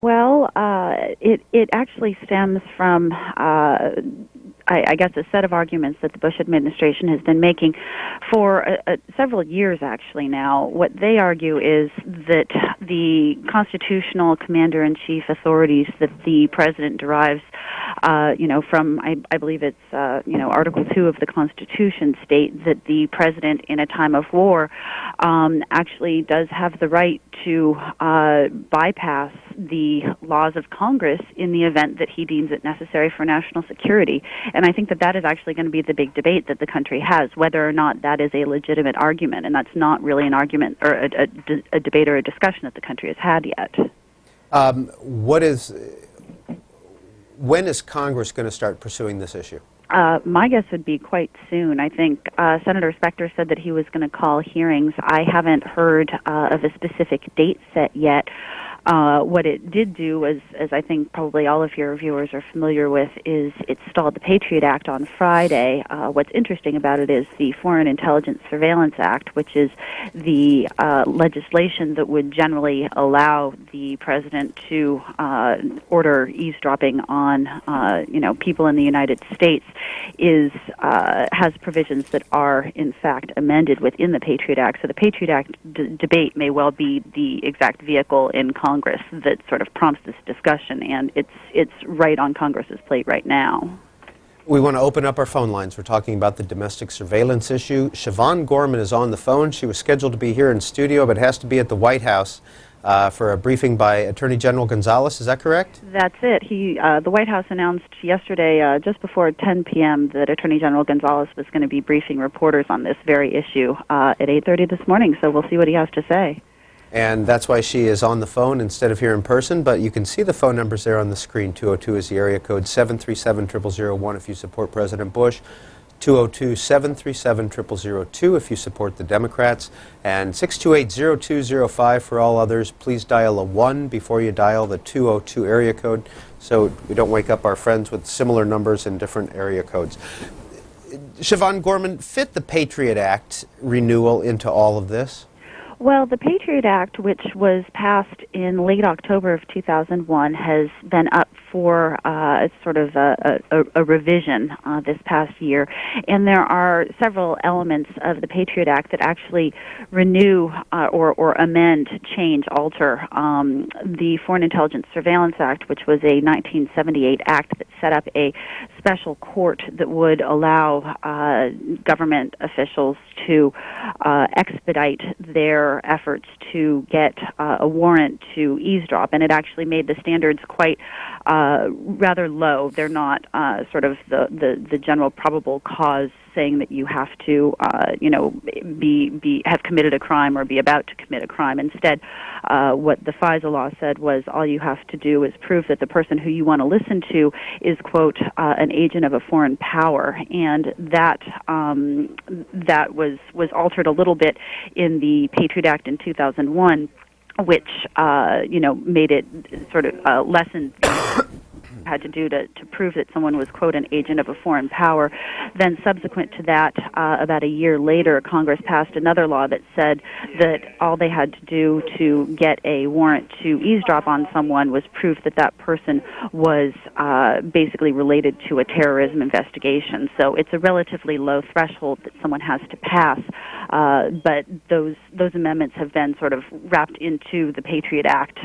Well, it actually stems from, I guess, a set of arguments that the Bush administration has been making for several years, actually, now. What they argue is that the constitutional commander-in-chief authorities that the president derives, from, I believe it's, Article 2 of the Constitution state that the president in a time of war actually does have the right to bypass the laws of Congress in the event that he deems it necessary for national security. And I think that is actually going to be the big debate that the country has, whether or not that is a legitimate argument. And that's not really an argument or a debate or a discussion that the country has had yet. When is Congress going to start pursuing this issue? My guess would be quite soon. I think Senator Specter said that he was going to call hearings. I haven't heard of a specific date set yet. What it did do was, as I think probably all of your viewers are familiar with, is it stalled the Patriot Act on Friday. What's interesting about it is the Foreign Intelligence Surveillance Act, which is the legislation that would generally allow the president to order eavesdropping on, people in the United States, has provisions that are, in fact, amended within the Patriot Act. So the Patriot Act debate may well be the exact vehicle in Congress that sort of prompts this discussion, and it's right on Congress's plate right now. We want to open up our phone lines. We're talking about the domestic surveillance issue. Siobhan Gorman is on the phone. She was scheduled to be here in studio, but has to be at the White House for a briefing by Attorney General Gonzales. Is that correct? That's it. The White House announced yesterday, just before 10 p.m., that Attorney General Gonzales was going to be briefing reporters on this very issue at 8:30 this morning, so we'll see what he has to say. And that's why she is on the phone instead of here in person. But you can see the phone numbers there on the screen. 202 is the area code, 737-0001 if you support President Bush, 202-737-0002 if you support the Democrats, and 628-0205 for all others. Please dial a 1 before you dial the 202 area code so we don't wake up our friends with similar numbers in different area codes. Siobhan Gorman, fit the Patriot Act renewal into all of this? Well, the Patriot Act, which was passed in late October of 2001, has been up for sort of a revision this past year. And there are several elements of the Patriot Act that actually renew or amend, change, alter the Foreign Intelligence Surveillance Act, which was a 1978 act that set up a special court that would allow government officials to expedite their efforts to get a warrant to eavesdrop, and it actually made the standards quite rather low. They're not sort of the general probable cause saying that you have to have committed a crime or be about to commit a crime. Instead, what the FISA law said was all you have to do is prove that the person who you want to listen to is, quote, an agent of a foreign power, and that was altered a little bit in the Patriot Act in 2001, which made it sort of lessened had to do to prove that someone was, quote, an agent of a foreign power. Then subsequent to that, about a year later, Congress passed another law that said that all they had to do to get a warrant to eavesdrop on someone was proof that that person was basically related to a terrorism investigation. So it's a relatively low threshold that someone has to pass, but those amendments have been sort of wrapped into the Patriot Act,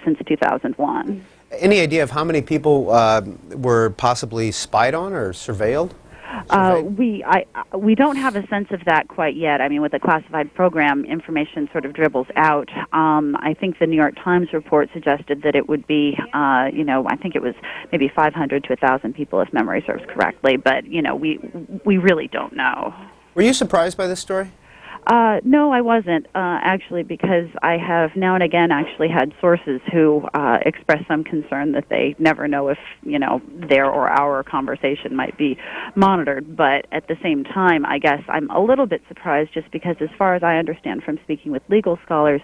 since 2001. Any idea of how many people were possibly spied on or surveilled? We don't have a sense of that quite yet. I mean, with the classified program, information sort of dribbles out. I think the New York Times report suggested that it would be, I think it was maybe 500 to 1,000 people, if memory serves correctly. But we really don't know. Were you surprised by this story? No, I wasn't, actually, because I have now and again actually had sources who express some concern that they never know if, their or our conversation might be monitored. But at the same time, I guess I'm a little bit surprised just because, as far as I understand from speaking with legal scholars,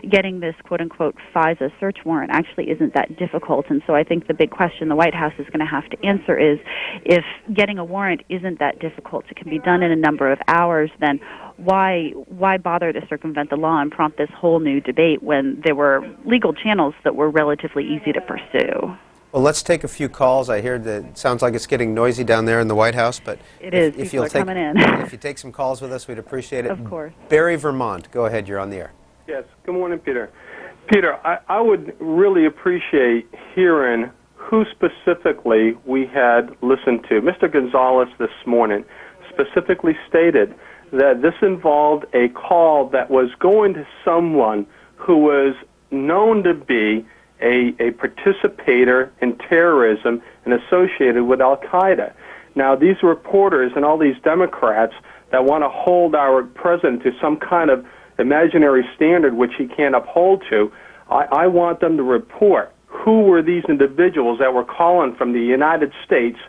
getting this quote-unquote FISA search warrant actually isn't that difficult. And so I think the big question the White House is going to have to answer is, if getting a warrant isn't that difficult, it can be done in a number of hours, then why bother to circumvent the law and prompt this whole new debate when there were legal channels that were relatively easy to pursue? Well, let's take a few calls. I hear that it sounds like it's getting noisy down there in the White House, but it is. If People you'll are take, coming in. if you take some calls with us, we'd appreciate it. Of course. Barry, Vermont, go ahead. You're on the air. Yes. Good morning, Peter. Peter, I would really appreciate hearing who specifically we had listened to. Mr. Gonzalez this morning specifically stated that this involved a call that was going to someone who was known to be a participator in terrorism and associated with Al-Qaeda. Now, these reporters and all these Democrats that want to hold our president to some kind of imaginary standard which he can't uphold to, I want them to report who were these individuals that were calling from the United States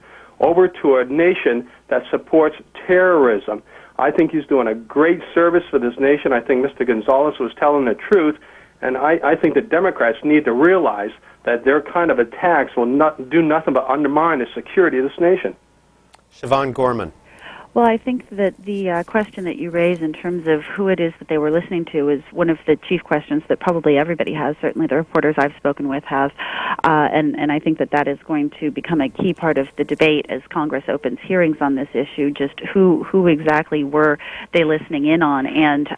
over to a nation that supports terrorism. I think he's doing a great service for this nation. I think Mr. Gonzalez was telling the truth, and I think the Democrats need to realize that their kind of attacks will not do nothing but undermine the security of this nation. Siobhan Gorman. Well, I think that the question that you raise in terms of who it is that they were listening to is one of the chief questions that probably everybody has. Certainly the reporters I've spoken with have. And I think that that is going to become a key part of the debate as Congress opens hearings on this issue, just who exactly were they listening in on, and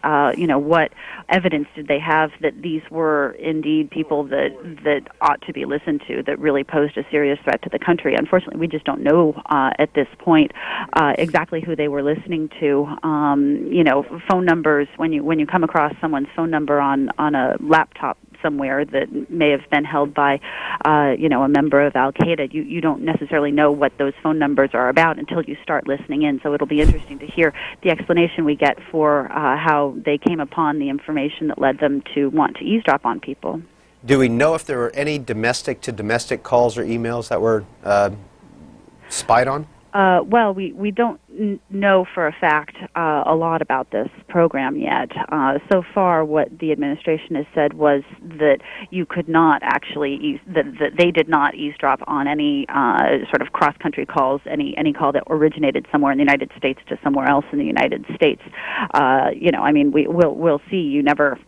what evidence did they have that these were indeed people that ought to be listened to, that really posed a serious threat to the country. Unfortunately, we just don't know at this point exactly who they were listening to. Phone numbers, when you come across someone's phone number on a laptop somewhere that may have been held by a member of Al-Qaeda, you don't necessarily know what those phone numbers are about until you start listening in. So it'll be interesting to hear the explanation we get for how they came upon the information that led them to want to eavesdrop on people. Do we know if there were any domestic-to-domestic calls or emails that were spied on? Well, we don't know for a fact a lot about this program yet. So far, what the administration has said was that you could not actually, that they did not eavesdrop on any sort of cross-country calls, any call that originated somewhere in the United States to somewhere else in the United States. We'll see. You never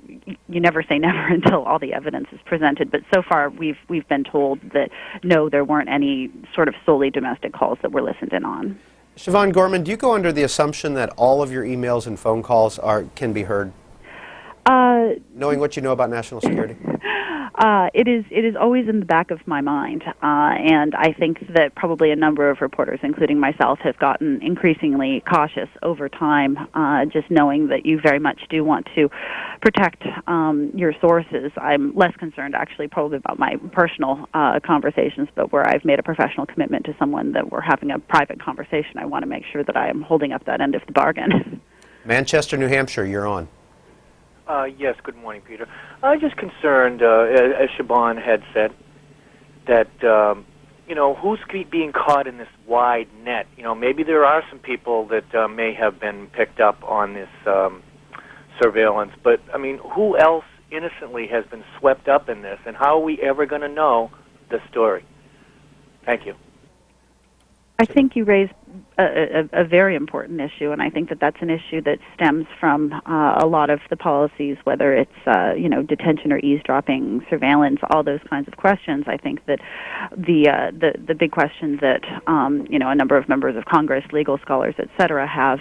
say never until all the evidence is presented. But so far, we've been told that no, there weren't any sort of solely domestic calls that were listened in on. Siobhan Gorman, do you go under the assumption that all of your emails and phone calls can be heard? Knowing what you know about national security? It is always in the back of my mind, and I think that probably a number of reporters, including myself, have gotten increasingly cautious over time, just knowing that you very much do want to protect your sources. I'm less concerned, actually, probably about my personal conversations, but where I've made a professional commitment to someone that we're having a private conversation, I want to make sure that I am holding up that end of the bargain. Manchester, New Hampshire, you're on. Yes, good morning, Peter. I'm just concerned, as Siobhan had said, that, who's being caught in this wide net? Maybe there are some people that may have been picked up on this surveillance, but, who else innocently has been swept up in this, and how are we ever going to know the story? Thank you. I think you raise a very important issue, and I think that that's an issue that stems from a lot of the policies, whether it's detention or eavesdropping, surveillance, all those kinds of questions. I think that the big question that a number of members of Congress, legal scholars, et cetera, have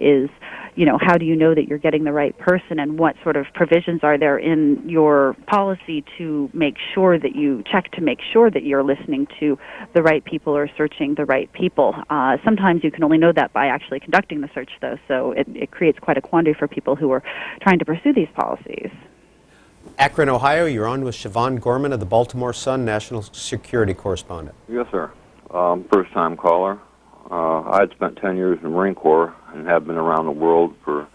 is how do you know that you're getting the right person, and what sort of provisions are there in your policy to make sure that you check to make sure that you're listening to the right people or searching the right people. Sometimes you can only know that by actually conducting the search, though, so it creates quite a quandary for people who are trying to pursue these policies. Akron, Ohio, you're on with Siobhan Gorman of the Baltimore Sun, national security correspondent. Yes, sir. First-time caller. I had spent 10 years in the Marine Corps and have been around the world for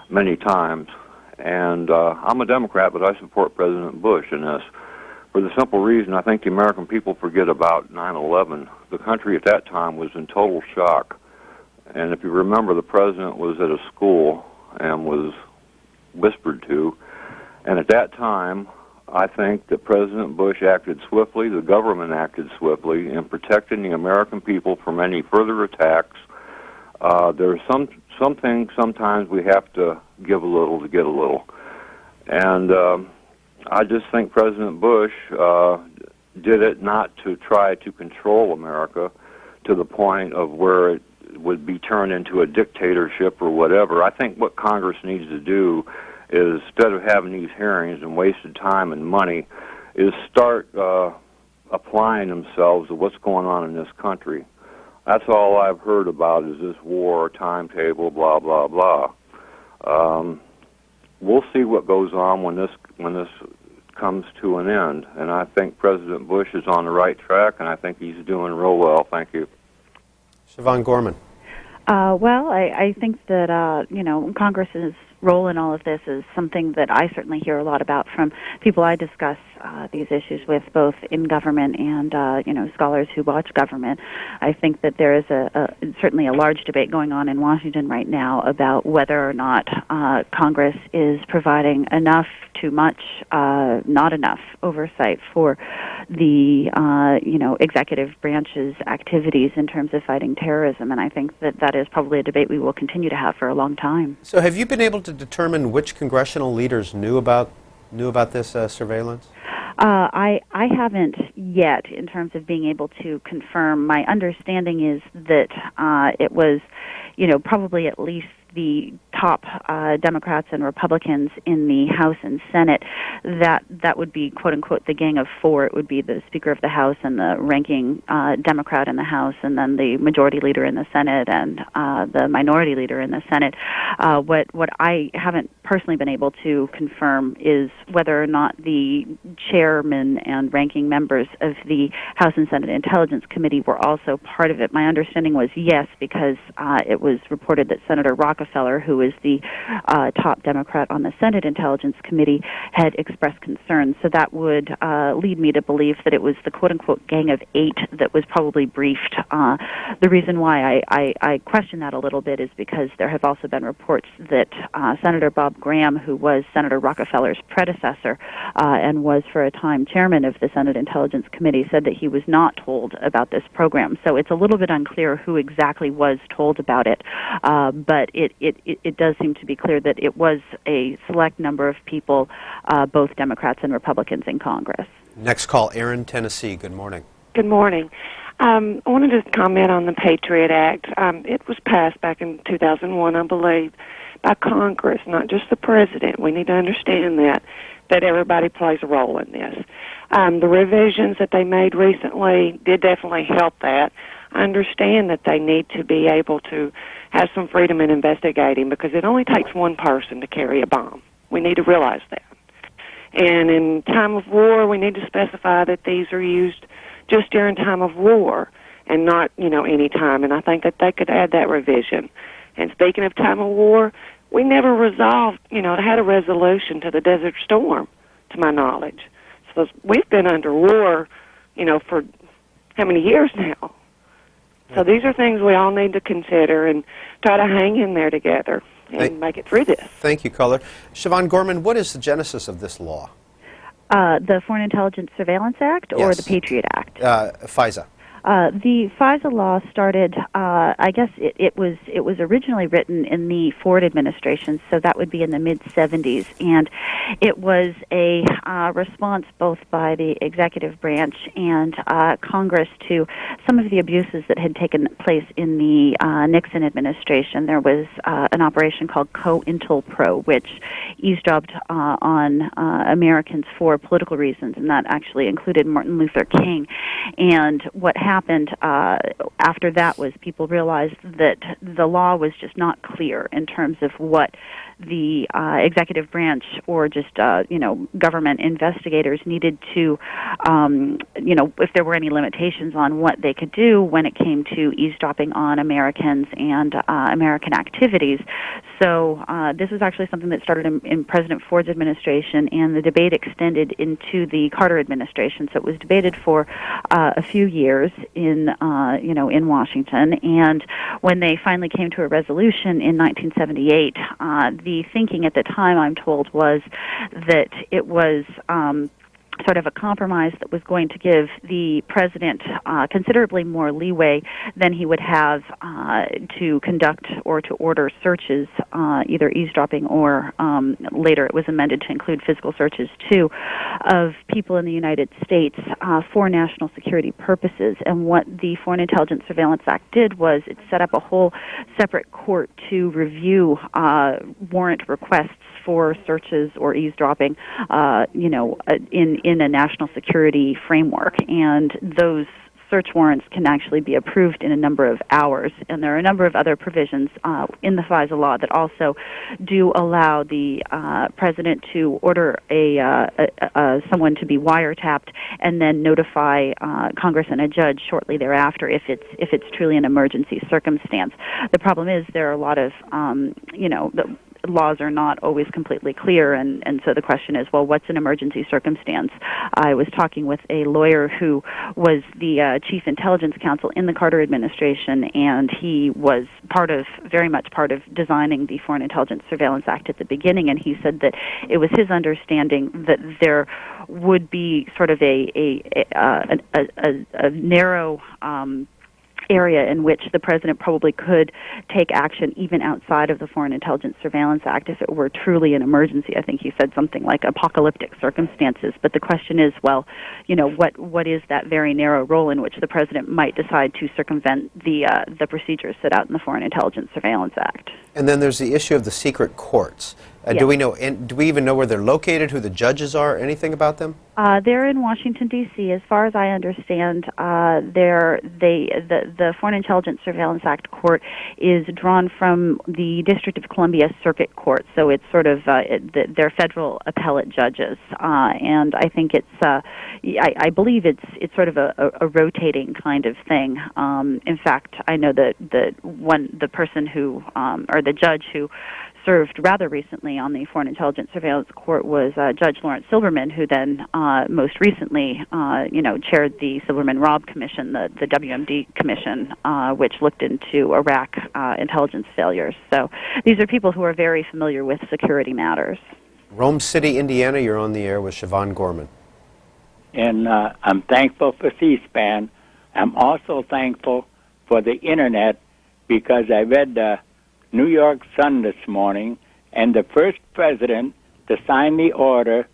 many times. And I'm a Democrat, but I support President Bush in this. For the simple reason, I think the American people forget about 9/11. The country at that time was in total shock. And if you remember, the president was at a school and was whispered to. And at that time, I think that President Bush acted swiftly, the government acted swiftly in protecting the American people from any further attacks There's some things sometimes we have to give a little to get a little. And I just think President Bush did it not to try to control America to the point of where it would be turned into a dictatorship or whatever. I think what Congress needs to do is, instead of having these hearings and wasted time and money, is start applying themselves to what's going on in this country. That's all I've heard about is this war, timetable, blah, blah, blah. We'll see what goes on when this comes to an end. And I think President Bush is on the right track, and I think he's doing real well. Thank you. Siobhan Gorman. Well, I think that, Congress's role in all of this is something that I certainly hear a lot about from people I discuss these issues with, both in government and, scholars who watch government. I think that there is certainly a large debate going on in Washington right now about whether or not Congress is providing enough, too much, not enough oversight for the, executive branch's activities in terms of fighting terrorism. And I think that is probably a debate we will continue to have for a long time. So have you been able to determine which congressional leaders knew about this surveillance? I haven't yet, in terms of being able to confirm. My understanding is that it was, probably at least the top Democrats and Republicans in the House and Senate. That would be, quote unquote, the Gang of Four. It would be the Speaker of the House and the ranking Democrat in the House, and then the Majority Leader in the Senate and the Minority Leader in the Senate. What I haven't personally been able to confirm is whether or not the chairman and ranking members of the House and Senate Intelligence Committee were also part of it. My understanding was yes, because it was reported that Senator Rockefeller, who is the top Democrat on the Senate Intelligence Committee, had expressed concerns. So that would lead me to believe that it was the quote-unquote Gang of Eight that was probably briefed. The reason why I question that a little bit is because there have also been reports that Senator Bob Graham, who was Senator Rockefeller's predecessor and was for a time chairman of the Senate Intelligence Committee, said that he was not told about this program. So it's a little bit unclear who exactly was told about it, but it does seem to be clear that it was a select number of people, both Democrats and Republicans in Congress. Next call, Aaron, Tennessee. Good morning. Good morning. I wanted to comment on the Patriot Act. It was passed back in 2001, I believe, by Congress, not just the President. We need to understand that everybody plays a role in this. The revisions that they made recently did definitely help that. I understand that they need to be able to have some freedom in investigating because it only takes one person to carry a bomb. We need to realize that. And in time of war, we need to specify that these are used just during time of war and not, any time. And I think that they could add that revision. And speaking of time of war, we never resolved, had a resolution to the Desert Storm, to my knowledge. So we've been under war, for how many years now? So these are things we all need to consider and try to hang in there together and make it through this. Thank you, caller. Siobhan Gorman, what is the genesis of this law? The Foreign Intelligence Surveillance Act or Yes. the Patriot Act? FISA. The FISA law started, I guess it was originally written in the Ford administration, so that would be in the mid-'70s, and it was a response both by the executive branch and Congress to some of the abuses that had taken place in the Nixon administration. There was an operation called COINTELPRO, which eavesdropped on Americans for political reasons, and that actually included Martin Luther King. And what happened after that was people realized that the law was just not clear in terms of what the executive branch or just government investigators needed to if there were any limitations on what they could do when it came to eavesdropping on Americans and American activities. So this was actually something that started in President Ford's administration, and the debate extended into the Carter administration. So it was debated for a few years in Washington, and when they finally came to a resolution in 1978, the thinking at the time, I'm told, was that it was sort of a compromise that was going to give the president considerably more leeway than he would have to conduct or to order searches, either eavesdropping or later it was amended to include physical searches too, of people in the United States for national security purposes. And what the Foreign Intelligence Surveillance Act did was it set up a whole separate court to review warrant requests for searches or eavesdropping, in a national security framework. And those search warrants can actually be approved in a number of hours. And there are a number of other provisions in the FISA law that also do allow the president to order someone to be wiretapped and then notify Congress and a judge shortly thereafter if it's truly an emergency circumstance. The problem is there are a lot of the laws are not always completely clear, and so the question is, well, what's an emergency circumstance? I was talking with a lawyer who was the chief intelligence counsel in the Carter administration, and he was very much part of designing the Foreign Intelligence Surveillance Act at the beginning, and he said that it was his understanding that there would be sort of a narrow area in which the president probably could take action even outside of the Foreign Intelligence Surveillance Act if it were truly an emergency. I think he said something like apocalyptic circumstances. But the question is, well, what is that very narrow role in which the president might decide to circumvent the procedures set out in the Foreign Intelligence Surveillance Act? And then there's the issue of the secret courts. Yes. Do we even know where they're located, who the judges are, anything about them? They're in Washington, D.C. As far as I understand, the Foreign Intelligence Surveillance Act court is drawn from the District of Columbia Circuit Court, so it's sort of they're federal appellate judges, and I think I believe it's sort of a rotating kind of thing. In fact, I know that the person who or the judge who served rather recently on the Foreign Intelligence Surveillance Court was Judge Lawrence Silberman, who then most recently, chaired the Silberman-Robb Commission, the WMD Commission, which looked into Iraq intelligence failures. So these are people who are very familiar with security matters. Rome City, Indiana, you're on the air with Siobhan Gorman. And I'm thankful for C-SPAN. I'm also thankful for the Internet because I read the New York Sun this morning, and the first president to sign the order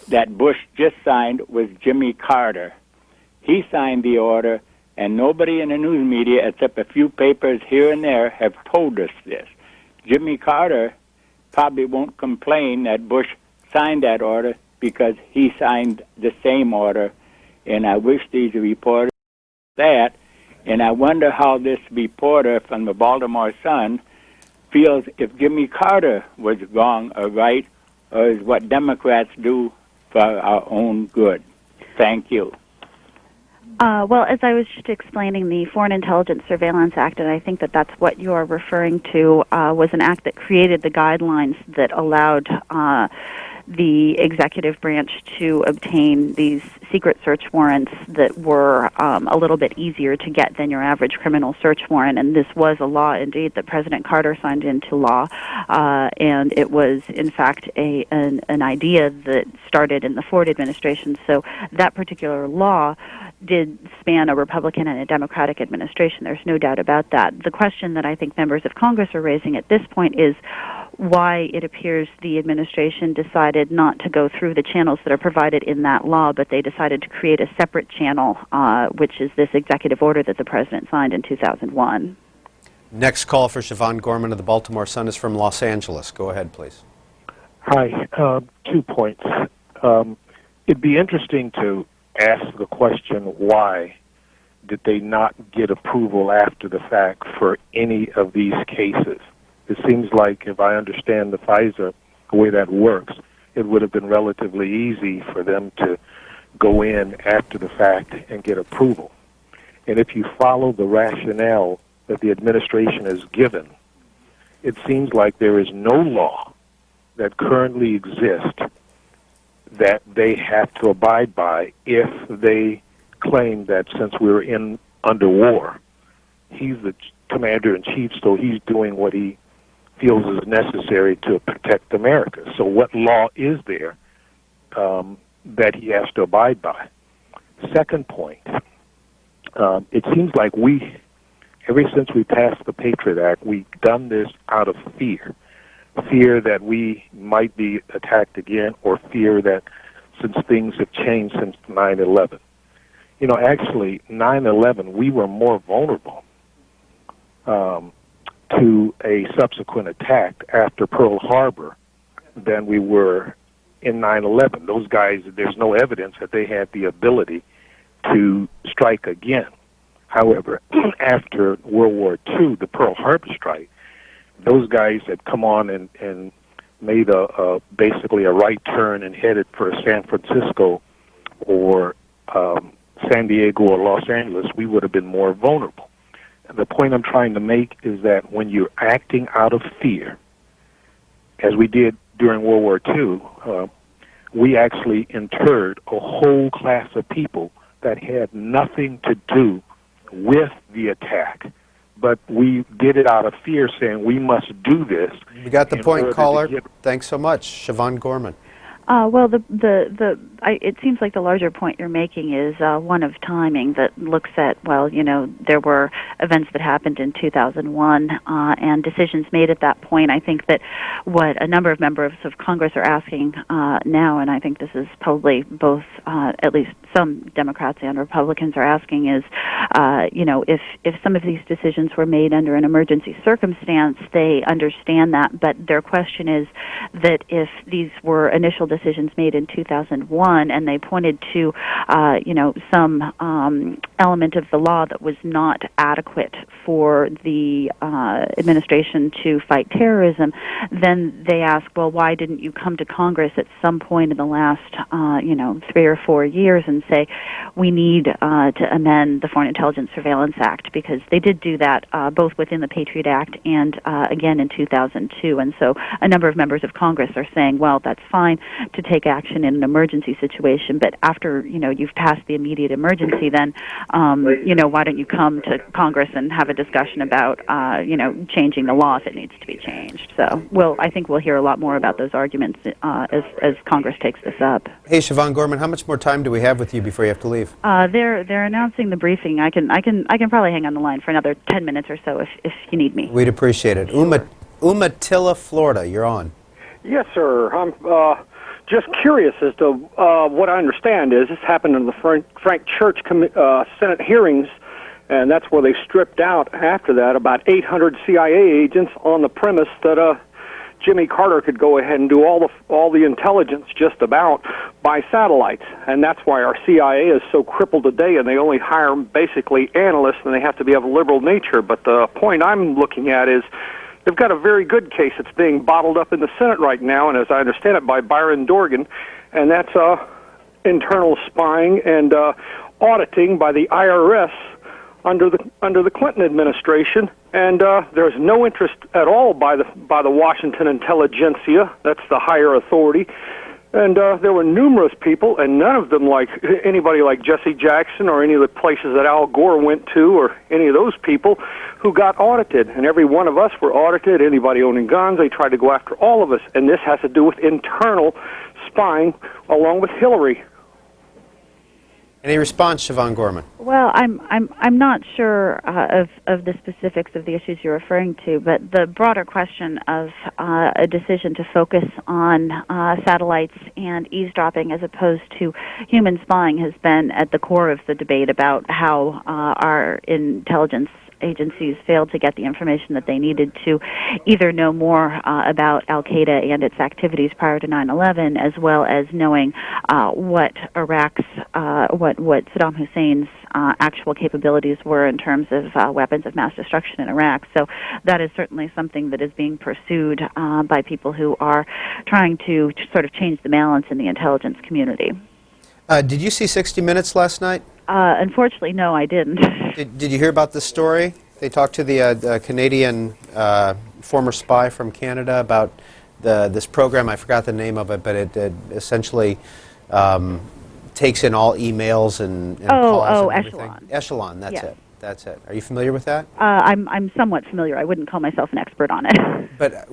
that Bush just signed was Jimmy Carter. He signed the order, and nobody in the news media, except a few papers here and there, have told us this. Jimmy Carter probably won't complain that Bush signed that order because he signed the same order, and I wish these reporters that, and I wonder how this reporter from the Baltimore Sun feels if Jimmy Carter was wrong or right, or is what Democrats do for our own good. Thank you. Well, as I was just explaining, the Foreign Intelligence Surveillance Act, and I think that's what you're referring to, was an act that created the guidelines that allowed the executive branch to obtain these secret search warrants that were a little bit easier to get than your average criminal search warrant. And this was a law, indeed, that President Carter signed into law. And it was, in fact, an idea that started in the Ford administration. So that particular law did span a Republican and a Democratic administration. There's no doubt about that. The question that I think members of Congress are raising at this point is why it appears the administration decided not to go through the channels that are provided in that law, but they decided to create a separate channel, which is this executive order that the president signed in 2001. Next call for Siobhan Gorman of the Baltimore Sun is from Los Angeles. Go ahead, please. Hi. 2 points. It'd be interesting to ask the question, why did they not get approval after the fact for any of these cases? It seems like, if I understand the FISA, the way that works, it would have been relatively easy for them to go in after the fact and get approval. And if you follow the rationale that the administration has given, it seems like there is no law that currently exists that they have to abide by if they claim that since we're under war, he's the commander-in-chief, so he's doing what he feels is necessary to protect America. So what law is there that he has to abide by. Second point, it seems like ever since we passed the Patriot Act, we've done this out of fear. Fear that we might be attacked again, or fear that since things have changed since 9/11. You know, actually, 9/11, we were more vulnerable to a subsequent attack after Pearl Harbor than we were in 9/11. Those guys, there's no evidence that they had the ability to strike again. However, after World War II, the Pearl Harbor strike, those guys had come on and made basically a right turn and headed for San Francisco or San Diego or Los Angeles, we would have been more vulnerable. And the point I'm trying to make is that when you're acting out of fear, as we did during World War II, we actually interred a whole class of people that had nothing to do with the attack. But we did it out of fear, saying we must do this. You got the point, caller. Thanks so much. Siobhan Gorman. Well, it seems like the larger point you're making is one of timing that looks at, well, you know, there were events that happened in 2001 and decisions made at that point. I think that what a number of members of Congress are asking now, and I think this is probably both, at least some Democrats and Republicans are asking is, you know, if some of these decisions were made under an emergency circumstance, they understand that, but their question is that if these were initial decisions made in 2001 and they pointed to, you know, some element of the law that was not adequate for the administration to fight terrorism, then they ask, well, why didn't you come to Congress at some point in the last, you know, 3 or 4 years and say, we need to amend the Foreign Intelligence Surveillance Act, because they did do that both within the Patriot Act and again in 2002. And so a number of members of Congress are saying, well, that's fine to take action in an emergency situation, but after, you know, you've passed the immediate emergency, then, you know, why don't you come to Congress and have a discussion about, you know, changing the law if it needs to be changed. So, I think we'll hear a lot more about those arguments as Congress takes this up. Hey, Siobhan Gorman, how much more time do we have with you before you have to leave? They're announcing the briefing. I can probably hang on the line for another 10 minutes or so if you need me. We'd appreciate it. Umatilla, Florida, you're on. Yes, sir. I'm just curious as to what I understand is this happened in the Frank Church Senate hearings, and that's where they stripped out after that about 800 CIA agents on the premise that Jimmy Carter could go ahead and do all the intelligence just about by satellites, and that's why our CIA is so crippled today, and they only hire basically analysts, and they have to be of a liberal nature. But the point I'm looking at is they've got a very good case that's being bottled up in the Senate right now, and as I understand it, by Byron Dorgan, and that's internal spying and auditing by the IRS under the Clinton administration, and there's no interest at all by the Washington intelligentsia. That's the higher authority. And there were numerous people, and none of them like anybody like Jesse Jackson or any of the places that Al Gore went to or any of those people who got audited. And every one of us were audited. Anybody owning guns, they tried to go after all of us. And this has to do with internal spying along with Hillary. Any response, Siobhan Gorman? Well, I'm not sure of the specifics of the issues you're referring to, but the broader question of a decision to focus on satellites and eavesdropping as opposed to human spying has been at the core of the debate about how our intelligence agencies failed to get the information that they needed to either know more about Al-Qaeda and its activities prior to 9/11, as well as knowing what Saddam Hussein's actual capabilities were in terms of weapons of mass destruction in Iraq. So that is certainly something that is being pursued by people who are trying to sort of change the balance in the intelligence community. Did you see 60 Minutes last night? Unfortunately, no, I didn't. Did you hear about this story? They talked to the Canadian former spy from Canada about this program. I forgot the name of it, but it essentially takes in all emails and calls and everything. Echelon. Echelon, that's Yeah. it. That's it. Are you familiar with that? I'm somewhat familiar. I wouldn't call myself an expert on it. But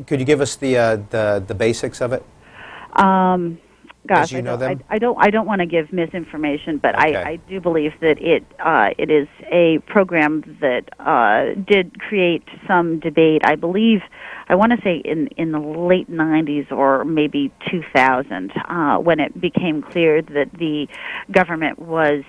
could you give us the basics of it? Gosh, you know them? I don't want to give misinformation, but Okay. I do believe that it is a program that did create some debate. I believe, I want to say in the late 90s or maybe 2000, when it became clear that the government was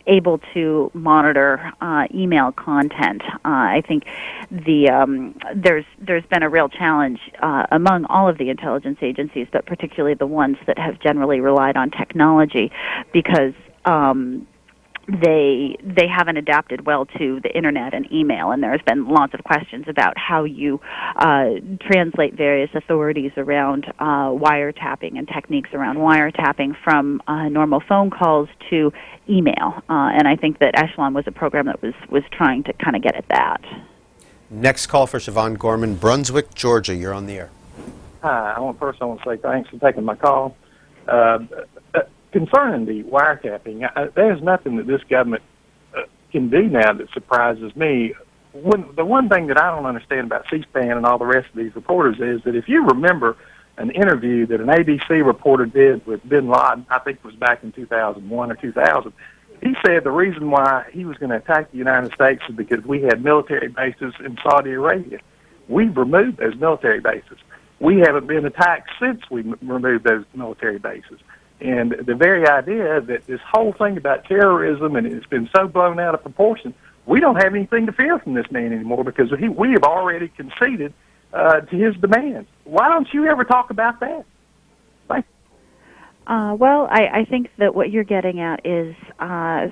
able to monitor email content. I think there's been a real challenge among all of the intelligence agencies, but particularly the ones that have generally relied on technology, because they haven't adapted well to the internet and email, and there's been lots of questions about how you translate various authorities around wiretapping and techniques around wiretapping from normal phone calls to email. And I think that Echelon was a program that was trying to kind of get at that. Next call for Siobhan Gorman, Brunswick, Georgia. You're on the air. Hi, I want to say thanks for taking my call. Concerning the wiretapping, there's nothing that this government can do now that surprises me. The one thing that I don't understand about C-SPAN and all the rest of these reporters is that if you remember an interview that an ABC reporter did with bin Laden, I think it was back in 2001 or 2000, he said the reason why he was going to attack the United States is because we had military bases in Saudi Arabia. We've removed those military bases. We haven't been attacked since we removed those military bases. And the very idea that this whole thing about terrorism, and it's been so blown out of proportion, we don't have anything to fear from this man anymore because we have already conceded to his demands. Why don't you ever talk about that? Thank you. Well, I think that what you're getting at is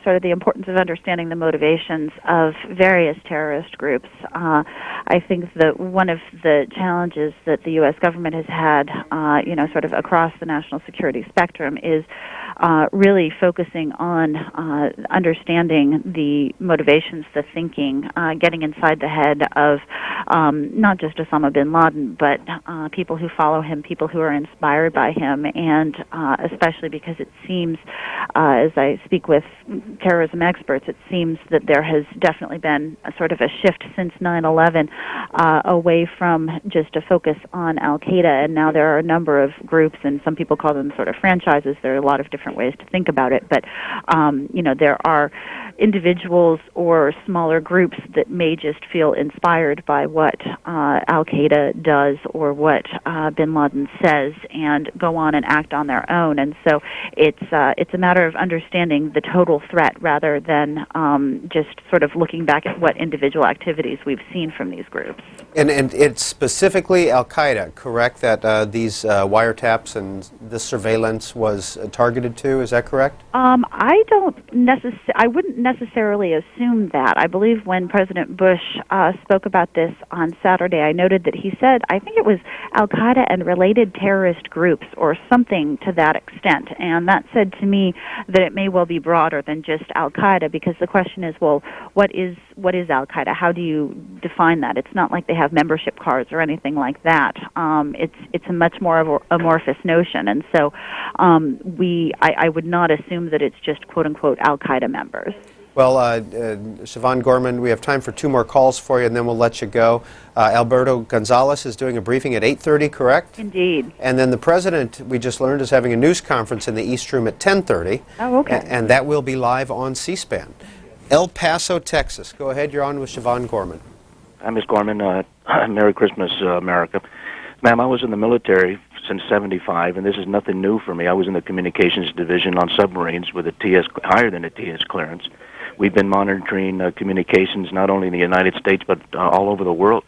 sort of the importance of understanding the motivations of various terrorist groups. I think that one of the challenges that the U.S. government has had, sort of across the national security spectrum, is really focusing on understanding the motivations, the thinking, getting inside the head of not just Osama bin Laden, but people who follow him, people who are inspired by him, and especially because it seems, as I speak with terrorism experts, it seems that there has definitely been a sort of a shift since 9/11 away from just a focus on Al-Qaeda, and now there are a number of groups, and some people call them sort of franchises. There are a lot of different ways to think about it, but there are individuals or smaller groups that may just feel inspired by what Al-Qaeda does or what bin Laden says and go on and act on their own. And so it's a matter of understanding the total threat rather than just sort of looking back at what individual activities we've seen from these groups. And it's specifically Al-Qaeda, correct, that these wiretaps and this surveillance was targeted to? Is that correct? I wouldn't necessarily assume that. I believe when President Bush spoke about this on Saturday, I noted that he said, I think it was Al-Qaeda and related terrorist groups or something to that extent. And that said to me that it may well be broader than just Al-Qaeda, because the question is, well, what is Al-Qaeda? How do you define that? It's not like they have membership cards or anything like that. It's a much more amorphous notion. And so I would not assume that it's just quote-unquote Al-Qaeda members. Well, Siobhan Gorman, we have time for two more calls for you, and then we'll let you go. Alberto Gonzales is doing a briefing at 8:30, correct? Indeed. And then the president, we just learned, is having a news conference in the East Room at 10:30. Oh, okay. And that will be live on C-SPAN. El Paso, Texas. Go ahead, you're on with Siobhan Gorman. Hi, Ms. Gorman. Merry Christmas, America. Ma'am, I was in the military since '75, and this is nothing new for me. I was in the communications division on submarines with a TS, higher than a TS clearance. We've been monitoring communications not only in the United States, but all over the world.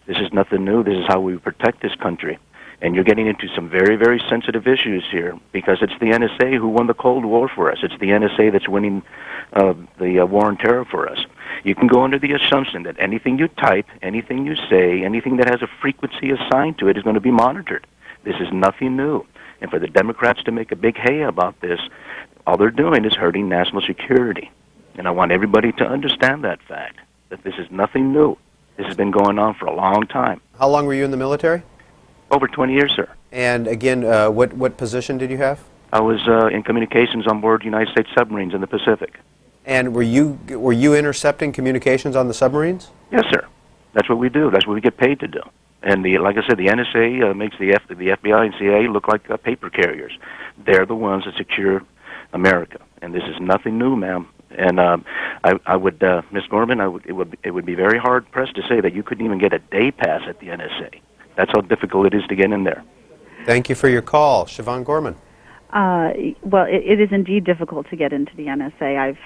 This is nothing new. This is how we protect this country. And you're getting into some very, very sensitive issues here, because it's the NSA who won the Cold War for us. It's the NSA that's winning the war on terror for us. You can go under the assumption that anything you type, anything you say, anything that has a frequency assigned to it is going to be monitored. This is nothing new. And for the Democrats to make a big hay about this, all they're doing is hurting national security. And I want everybody to understand that fact, that this is nothing new. This has been going on for a long time. How long were you in the military? Over 20 years, sir. And again, what position did you have? I was in communications on board United States submarines in the Pacific. And were you intercepting communications on the submarines? Yes, sir. That's what we do. That's what we get paid to do. And like I said, the NSA makes the FBI and CIA look like paper carriers. They're the ones that secure America, and this is nothing new, ma'am. And I would, Ms. Gorman, it would be very hard pressed to say that you couldn't even get a day pass at the NSA. That's how difficult it is to get in there. Thank you for your call, Siobhan Gorman. Well, it is indeed difficult to get into the NSA.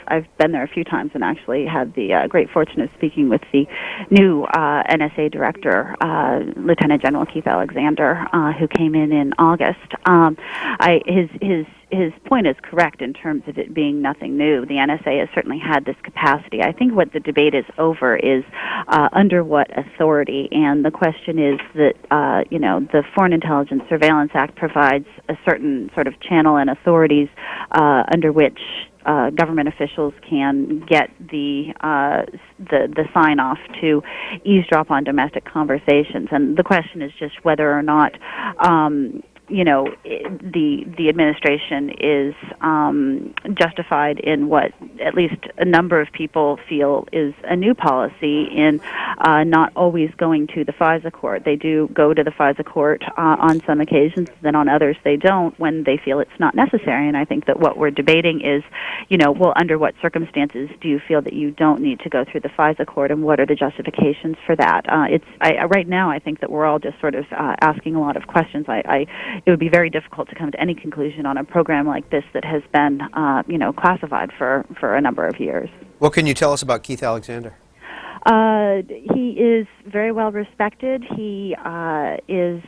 I've been there a few times and actually had the great fortune of speaking with the new NSA director, Lieutenant General Keith Alexander, who came in August. His point is correct in terms of it being nothing new. The NSA has certainly had this capacity. I think what the debate is over is under what authority, and the question is that the Foreign Intelligence Surveillance Act provides a certain sort of channel and authorities under which government officials can get the sign off to eavesdrop on domestic conversations, and the question is just whether or not the administration is justified in what at least a number of people feel is a new policy in not always going to the FISA court. They do go to the FISA court on some occasions, then on others they don't when they feel it's not necessary. And I think that what we're debating is, well, under what circumstances do you feel that you don't need to go through the FISA court, and what are the justifications for that? Right now I think that we're all just sort of asking a lot of questions. It would be very difficult to come to any conclusion on a program like this that has been, classified for a number of years. What can you tell us about Keith Alexander? He is very well respected. He has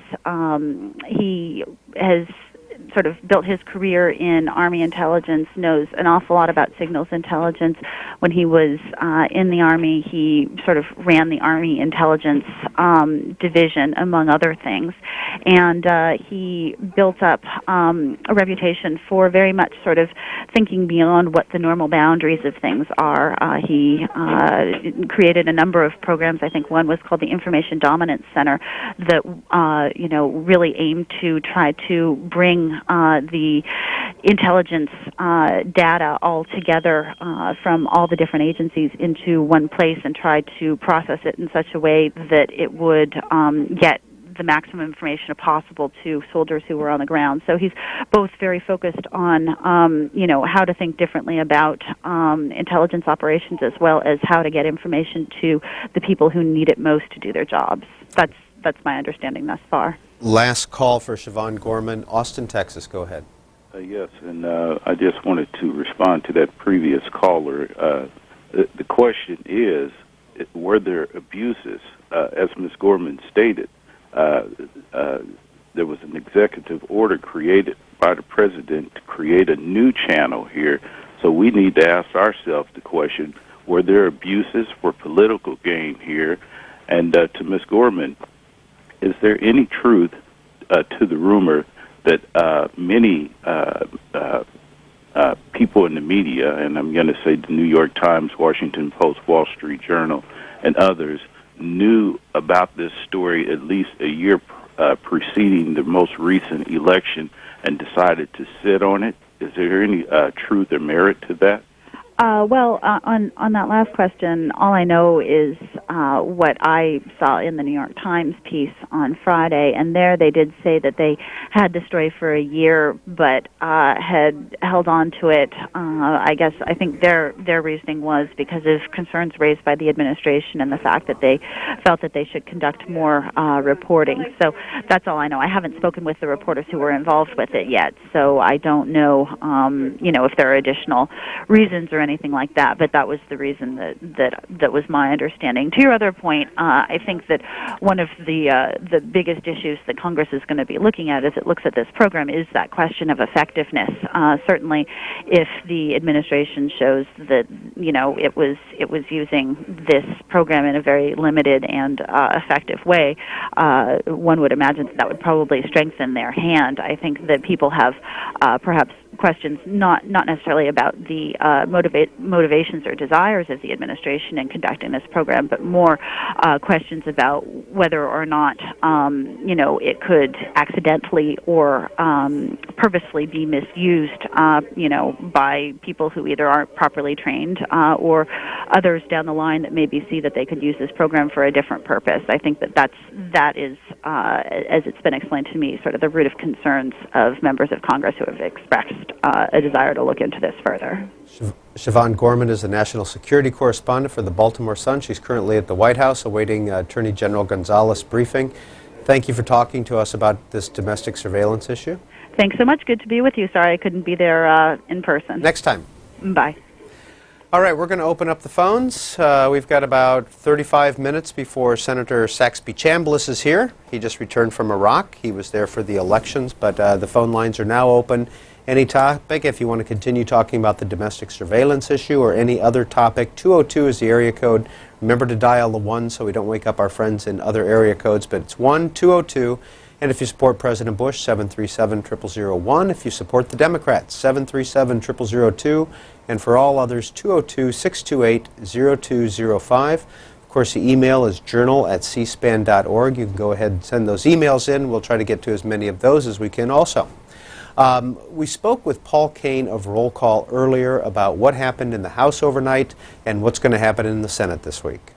sort of built his career in Army intelligence, knows an awful lot about signals intelligence. When he was in the Army, he sort of ran the Army intelligence division, among other things. And he built up a reputation for very much sort of thinking beyond what the normal boundaries of things are. He created a number of programs. I think one was called the Information Dominance Center that, really aimed to try to bring the intelligence data all together from all the different agencies into one place and try to process it in such a way that it would get the maximum information possible to soldiers who were on the ground. So he's both very focused on, how to think differently about intelligence operations, as well as how to get information to the people who need it most to do their jobs. That's my understanding thus far. Last call for Siobhan Gorman, Austin, Texas. Go ahead. Yes, and I just wanted to respond to that previous caller. The question is, were there abuses? As Ms. Gorman stated, there was an executive order created by the president to create a new channel here. So we need to ask ourselves the question, were there abuses for political gain here? And to Ms. Gorman, is there any truth to the rumor that many people in the media, and I'm going to say the New York Times, Washington Post, Wall Street Journal, and others, knew about this story at least a year preceding the most recent election and decided to sit on it? Is there any truth or merit to that? On that last question, all I know is what I saw in the New York Times piece on Friday, and there they did say that they had the story for a year, but had held on to it. I think their reasoning was because of concerns raised by the administration and the fact that they felt that they should conduct more reporting. So that's all I know. I haven't spoken with the reporters who were involved with it yet, so I don't know, if there are additional reasons or anything like that, but that was the reason that was my understanding. To your other point, I think that one of the biggest issues that Congress is going to be looking at as it looks at this program is that question of effectiveness. Certainly, if the administration shows that it was using this program in a very limited and effective way, one would imagine that would probably strengthen their hand. I think that people have perhaps questions not necessarily about the motivations or desires of the administration in conducting this program, but more questions about whether or not it could accidentally or purposely be misused by people who either aren't properly trained or others down the line that maybe see that they could use this program for a different purpose. I think that is as it's been explained to me, sort of the root of concerns of members of Congress who have expressed a desire to look into this further. Siobhan Gorman is the national security correspondent for the Baltimore Sun. She's currently at the White House awaiting Attorney General Gonzales' briefing. Thank you for talking to us about this domestic surveillance issue. Thanks so much. Good to be with you. Sorry I couldn't be there in person. Next time. Bye. All right, we're going to open up the phones. We've got about 35 minutes before Senator Saxby Chambliss is here. He just returned from Iraq. He was there for the elections, but the phone lines are now open. Any topic, if you want to continue talking about the domestic surveillance issue or any other topic, 202 is the area code. Remember to dial the 1 so we don't wake up our friends in other area codes, but it's 1-202. And if you support President Bush, 737-0001. If you support the Democrats, 737-0002. And for all others, 202-628-0205. Of course, the email is journal@cspan.org. You can go ahead and send those emails in. We'll try to get to as many of those as we can also. We spoke with Paul Kane of Roll Call earlier about what happened in the House overnight and what's going to happen in the Senate this week.